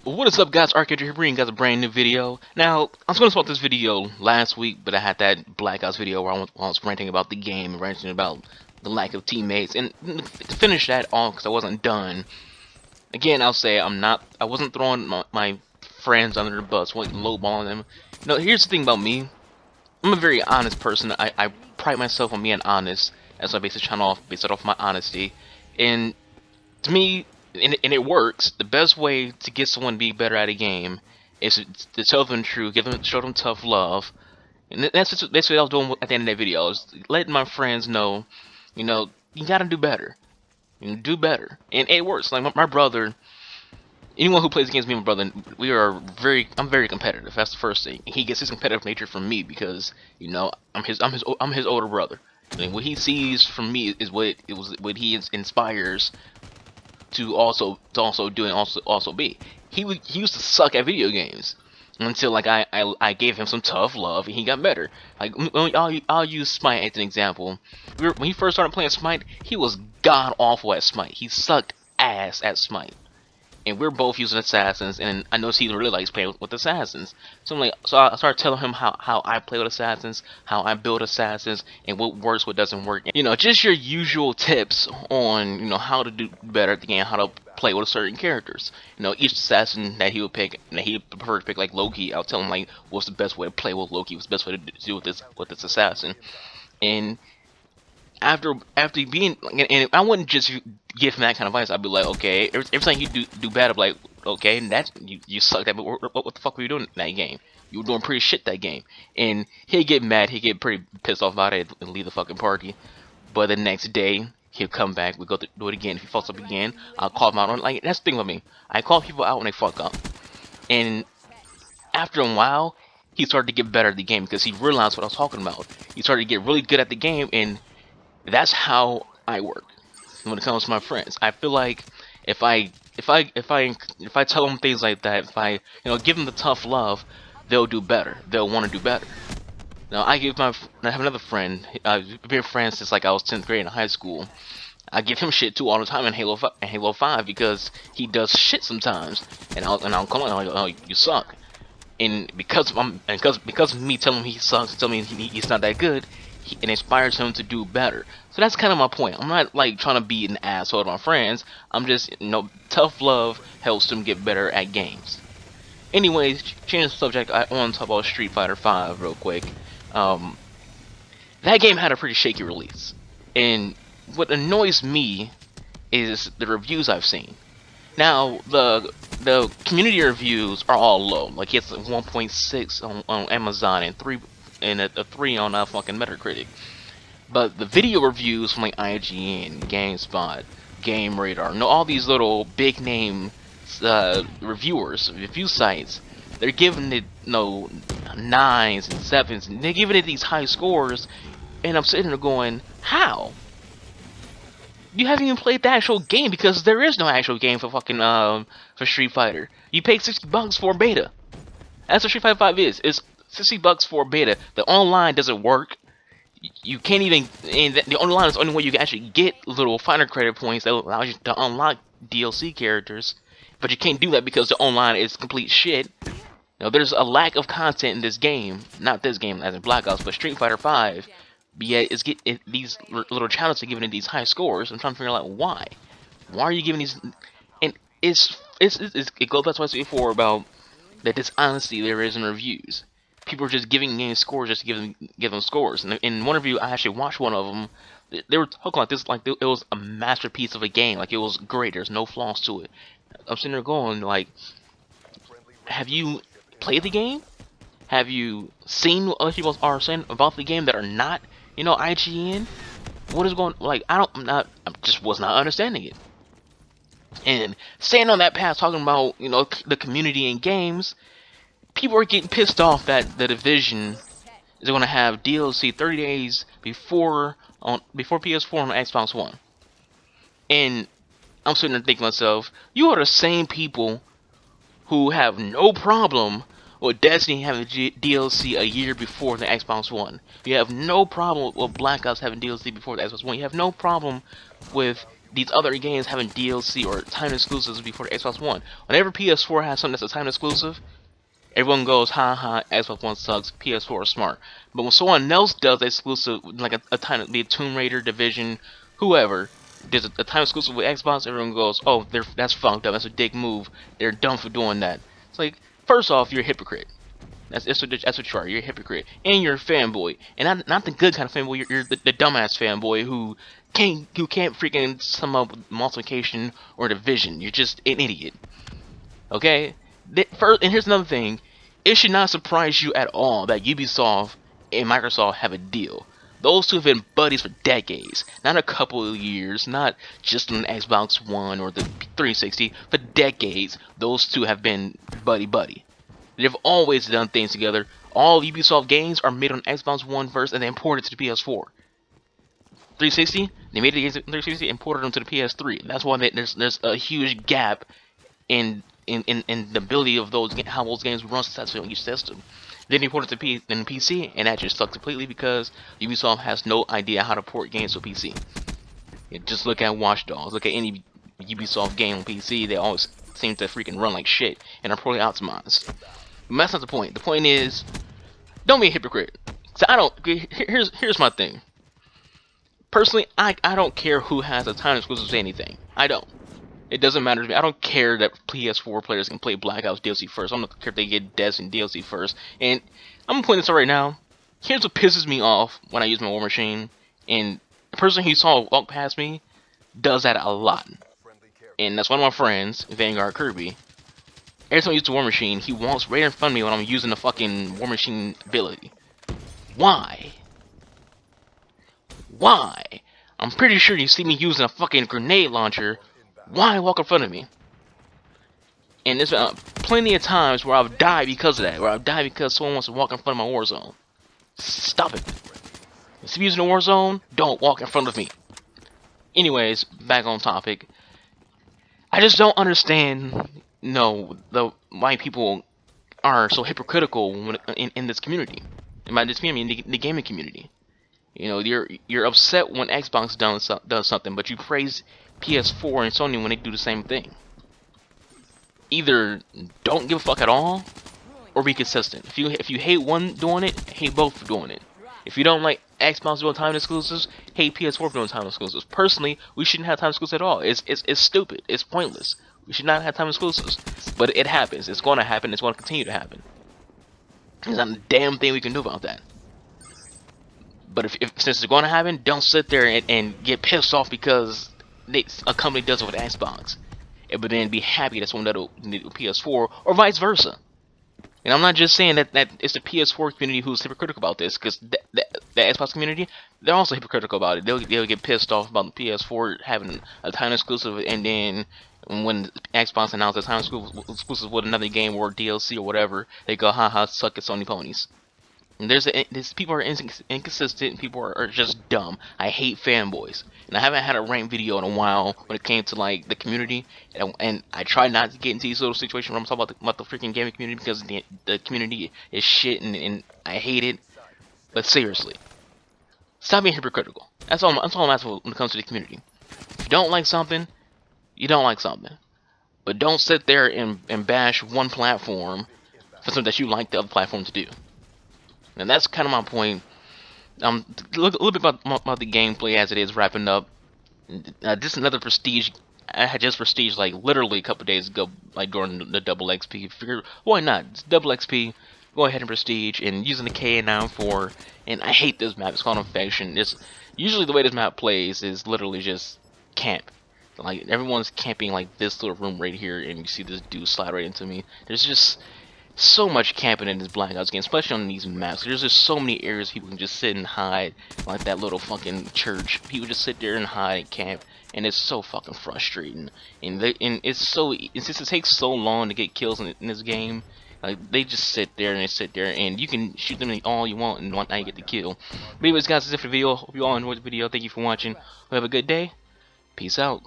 What is up, guys? Arcade here, bringing you guys a brand new video. Now, I was going to start this video last week, but I had that Blackouts video where I was ranting about the game and ranting about the lack of teammates. And to finish that off, because I wasn't done, again, I'll say I wasn't throwing my friends under the bus, wasn't lowballing them. No, here's the thing about me. I'm a very honest person. I pride myself on being honest, as I base the channel off, base it off my honesty. And to me, and it works. The best way to get someone to be better at a game is to tell them the truth, show them tough love, and that's what I was doing at the end of that video. I was letting my friends know, you gotta do better, do better, and it works. Like my brother, anyone who plays against me, and my brother, I'm very competitive. That's the first thing. He gets his competitive nature from me because I'm his older brother. I mean, what he sees from me is what he inspires to also do and also be. He used to suck at video games until like I gave him some tough love and he got better. Like I'll use Smite as an example. When he first started playing Smite, he was god awful at Smite. He sucked ass at Smite. And we're both using assassins, and I noticed he really likes playing with assassins. So I started telling him how I play with assassins, how I build assassins, and what works, what doesn't work. Just your usual tips on how to do better at the game, how to play with certain characters. Each assassin that he would pick, and that he would prefer to pick, like Loki. I'll tell him like what's the best way to play with Loki, what's the best way to do with this assassin, and after being, and I wouldn't just give him that kind of advice. I'd be like, okay, every time you do bad, I'm like, okay, that you sucked at, but what the fuck were you doing in that game? You were doing pretty shit that game. And he'd get mad, he'd get pretty pissed off about it and leave the fucking party. But the next day, he'll come back, we go to do it again. If he fucks up again, I'll call him out on, like, that's the thing with me. I call people out when they fuck up. And after a while, he started to get better at the game because he realized what I was talking about. He started to get really good at the game, and that's how I work when it comes to my friends. I feel like if I tell them things like that, if I give them the tough love, they'll do better. They'll want to do better. Now I have another friend. We've been friends since like I was 10th grade in high school. I give him shit too all the time in Halo 5 because he does shit sometimes, and I'll come on like, oh, you suck. And because of me telling him he sucks, telling me he's not that good, it inspires him to do better. So that's kind of my point. I'm not like trying to be an asshole to my friends. I'm just, tough love helps them get better at games. Anyways, change the subject. I want to talk about Street Fighter 5 real quick. That game had a pretty shaky release, and what annoys me is the reviews I've seen. Now the community reviews are all low. Like it's 1.6 on Amazon and 3 and a 3 on fucking Metacritic. But the video reviews from like IGN, GameSpot, Game Radar, all these little big name review sites, they're giving it 9s and 7s, and they're giving it these high scores, and I'm sitting there going, how? You haven't even played the actual game because there is no actual game for fucking for Street Fighter. You paid $60 for a beta. That's what Street Fighter 5 is. It's $60 for a beta. The online doesn't work. You can't even, and the online is the only way you can actually get little fighter credit points that allows you to unlock DLC characters. But you can't do that because the online is complete shit. There's a lack of content in this game. Not this game as in Black Ops, but Street Fighter 5. But yet these little challenges are giving it these high scores. I'm trying to figure out why. Why are you giving these? And it goes back to what I said before about the dishonesty there is in reviews. People are just giving games scores just to give them scores. And in one review, I actually watched one of them. They were talking like this, like it was a masterpiece of a game, like it was great. There's no flaws to it. I'm sitting there going like, have you played the game? Have you seen what other people are saying about the game that are not, IGN? What is going like? I just was not understanding it. And staying on that path, talking about the community in games. People are getting pissed off that the Division is going to have DLC 30 days before PS4 on Xbox One. And I'm sitting there thinking to myself, you are the same people who have no problem with Destiny having DLC a year before the Xbox One. You have no problem with Black Ops having DLC before the Xbox One. You have no problem with these other games having DLC or time exclusives before the Xbox One. Whenever PS4 has something that's a time exclusive, everyone goes, ha ha, Xbox One sucks, PS4 is smart. But when someone else does exclusive, like a time, be it Tomb Raider, Division, whoever, does a time exclusive with Xbox, everyone goes, oh, that's fucked up, that's a dick move, they're dumb for doing that. It's like, first off, you're a hypocrite. That's what you are. You're a hypocrite, and you're a fanboy, and not the good kind of fanboy. You're the dumbass fanboy who can't freaking sum up with multiplication or division. You're just an idiot. Okay. First, and here's another thing. It should not surprise you at all that Ubisoft and Microsoft have a deal. Those two have been buddies for decades, not a couple of years, not just on the Xbox One or the 360. For decades, those two have been buddy. They've always done things together. All Ubisoft games are made on Xbox One first and then imported to the PS4. 360, they made the games on 360 and ported them to the PS3. That's why there's a huge gap in the ability of how those games run successfully on each system. Then they ported to PC, and that just sucks completely because Ubisoft has no idea how to port games to PC. Just look at Watch Dogs. Look at any Ubisoft game on PC. They always seem to freaking run like shit and are poorly optimized. But that's not the point. The point is, don't be a hypocrite. So here's my thing. Personally, I don't care who has a time exclusive to anything. I don't. It doesn't matter to me. I don't care that PS4 players can play Black Ops DLC first. I don't care if they get Destiny DLC first. And I'm gonna point this out right now. Here's what pisses me off when I use my War Machine. And the person who saw walk past me does that a lot. And that's one of my friends, Vanguard Kirby. Every time I use the War Machine, he walks right in front of me when I'm using the fucking War Machine ability. Why? Why? I'm pretty sure you see me using a fucking grenade launcher. Why walk in front of me? And there's plenty of times where I've died because of that. Where I've died because someone wants to walk in front of my war zone. Stop it. If you're using a war zone, don't walk in front of me. Anyways, back on topic. I just don't understand, why people are so hypocritical in this community. And by this community, in the gaming community. You're upset when Xbox does something, but you praise PS4 and Sony when they do the same thing. Either don't give a fuck at all, or be consistent. If you hate one doing it, hate both for doing it. If you don't like Xbox doing time exclusives, hate PS4 for doing time exclusives. Personally, we shouldn't have time exclusives at all. It's stupid. It's pointless. We should not have time exclusives. But it happens. It's going to happen. It's going to continue to happen. There's not a damn thing we can do about that. But since it's going to happen, don't sit there and get pissed off because a company does it with Xbox. But then be happy that someone does it with PS4 or vice versa. And I'm not just saying that it's the PS4 community who's hypocritical about this, because the Xbox community, they're also hypocritical about it. They'll get pissed off about the PS4 having a time exclusive, and then when Xbox announces a time exclusive with another game or DLC or whatever, they go, haha, suck it, Sony ponies. And there's people are inconsistent, people are just dumb. I hate fanboys. And I haven't had a rant video in a while when it came to like the community, and I try not to get into these little situations where I'm talking about the freaking gaming community, because the community is shit and I hate it. But seriously, stop being hypocritical. That's all I'm asking when it comes to the community. If you don't like something, you don't like something. But don't sit there and bash one platform for something that you like the other platform to do. And that's kind of my point. A little bit about the gameplay as it is wrapping up. This is another Prestige. I had just Prestige like literally a couple days ago, like during the double XP. Figured, why not? It's double XP. Go ahead and Prestige and using the KN94. And I hate this map. It's called Infection. It's usually the way this map plays is literally just camp. Like everyone's camping like this little room right here, and you see this dude slide right into me. There's just so much camping in this Black Ops game, especially on these maps. There's just so many areas people can just sit and hide, like that little fucking church. People just sit there and hide and camp, and it's so fucking frustrating. And it takes so long to get kills in this game. Like they just sit there, and you can shoot them all you want, and not you get the kill. But anyways, guys, that's it for the video. Hope you all enjoyed the video. Thank you for watching. Have a good day. Peace out.